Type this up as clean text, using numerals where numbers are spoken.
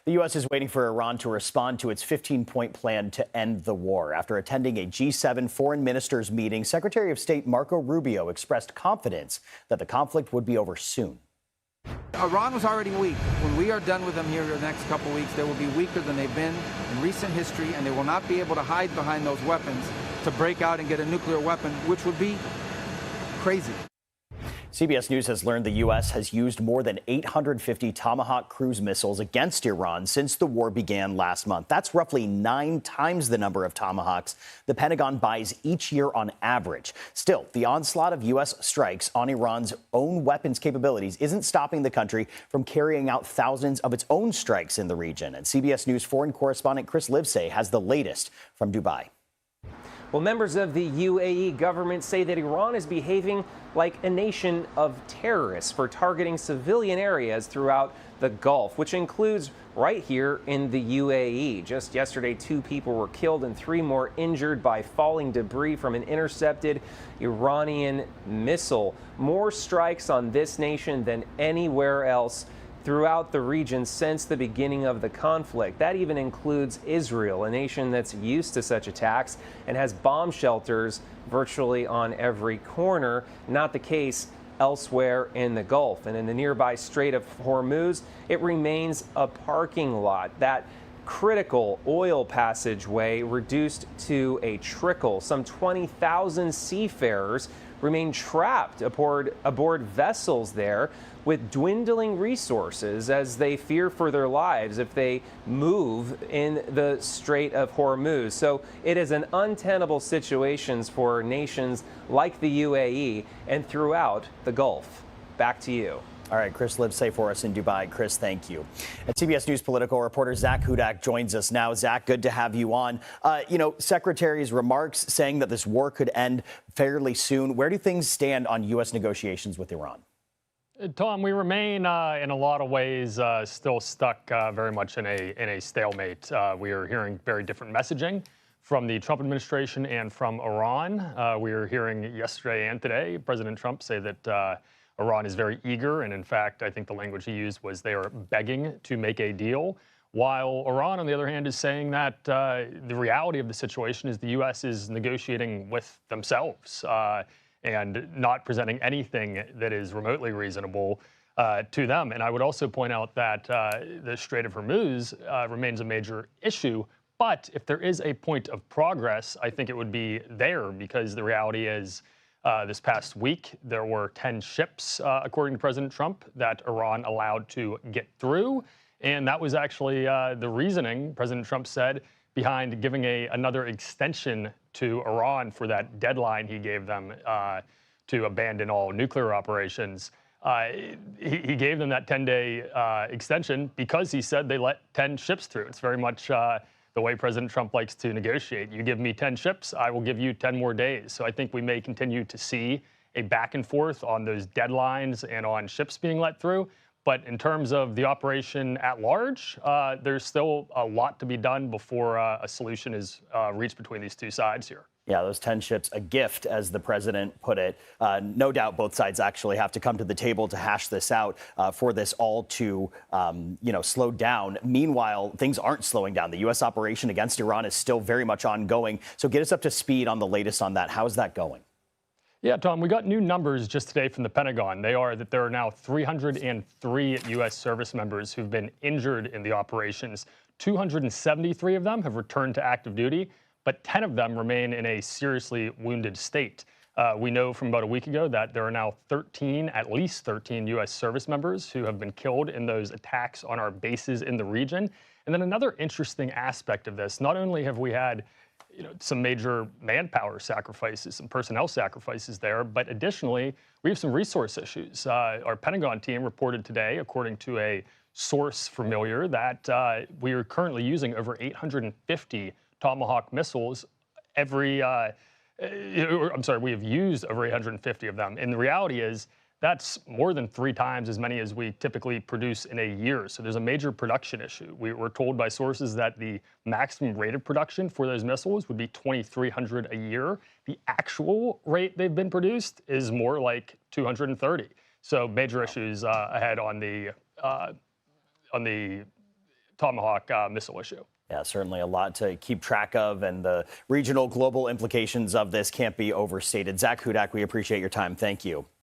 The U.S. is waiting for Iran to respond to its 15-point plan to end the war. After attending a G7 foreign ministers meeting, Secretary of State Marco Rubio expressed confidence that the conflict would be over soon. Iran was already weak. When we are done with them here in the next couple weeks, they will be weaker than they've been in recent history, and they will not be able to hide behind those weapons to break out and get a nuclear weapon, which would be crazy. CBS News has learned the U.S. has used more than 850 Tomahawk cruise missiles against Iran since the war began last month. That's roughly 9 times the number of Tomahawks the Pentagon buys each year on average. Still, the onslaught of U.S. strikes on Iran's own weapons capabilities isn't stopping the country from carrying out thousands of its own strikes in the region. And CBS News foreign correspondent Livesay has the latest from Dubai. Well, members of the UAE government say that Iran is behaving like a nation of terrorists for targeting civilian areas throughout the Gulf, which includes right here in the UAE. Just yesterday, 2 people were killed and 3 more injured by falling debris from an intercepted Iranian missile. More strikes on this nation than anywhere else throughout the region since the beginning of the conflict. That even includes Israel, a nation that's used to such attacks and has bomb shelters virtually on every corner. Not the case elsewhere in the Gulf. And in the nearby Strait of Hormuz, it remains a parking lot. That critical oil passageway reduced to a trickle. Some 20,000 seafarers remain trapped aboard vessels there with dwindling resources as they fear for their lives if they move in the Strait of Hormuz. So it is an untenable situation for nations like the UAE and throughout the Gulf. Back to you. All right, Livesay for us in Dubai. Thank you. And CBS News political reporter Zach Hudak joins us now. Zach, good to have you on. Secretary's remarks saying that this war could end fairly soon. Where do things stand on U.S. negotiations with Iran? Tom, we remain in a lot of ways still stuck very much in a stalemate. We are hearing very different messaging from the Trump administration and from Iran. We are hearing yesterday and today President Trump say that Iran is very eager, and in fact, I think the language he used was they are begging to make a deal, while Iran, on the other hand, is saying that the reality of the situation is the U.S. is negotiating with themselves and not presenting anything that is remotely reasonable to them. And I would also point out that the Strait of Hormuz remains a major issue, but if there is a point of progress, I think it would be there, because the reality is this past week, there were 10 ships, according to President Trump, that Iran allowed to get through. And that was actually the reasoning, President Trump said, behind giving another extension to Iran for that deadline he gave them to abandon all nuclear operations. He gave them that 10-day extension because he said they let 10 ships through. It's very much the way President Trump likes to negotiate. You give me 10 ships, I will give you 10 more days. So I think we may continue to see a back and forth on those deadlines and on ships being let through. But in terms of the operation at large, there's still a lot to be done before a solution is reached between these two sides here. Yeah, those 10 ships, a gift, as the president put it. No doubt both sides actually have to come to the table to hash this out for this all to, slow down. Meanwhile, things aren't slowing down. The U.S. operation against Iran is still very much ongoing. So get us up to speed on the latest on that. How is that going? Yeah, Tom, we got new numbers just today from the Pentagon. They are that there are now 303 U.S. service members who've been injured in the operations. 273 of them have returned to active duty, but 10 of them remain in a seriously wounded state. We know from about a week ago that there are now at least 13 U.S. service members who have been killed in those attacks on our bases in the region. And then another interesting aspect of this, not only have we had some major manpower sacrifices, some personnel sacrifices there, but additionally, we have some resource issues. Our Pentagon team reported today, according to a source familiar, that we are currently using over 850 Tomahawk missiles we have used over 850 of them. And the reality is that's more than 3 times as many as we typically produce in a year. So there's a major production issue. We were told by sources that the maximum rate of production for those missiles would be 2,300 a year. The actual rate they've been produced is more like 230. So major issues ahead on the Tomahawk missile issue. Yeah, certainly a lot to keep track of, and the regional global implications of this can't be overstated. Zach Hudak, we appreciate your time. Thank you.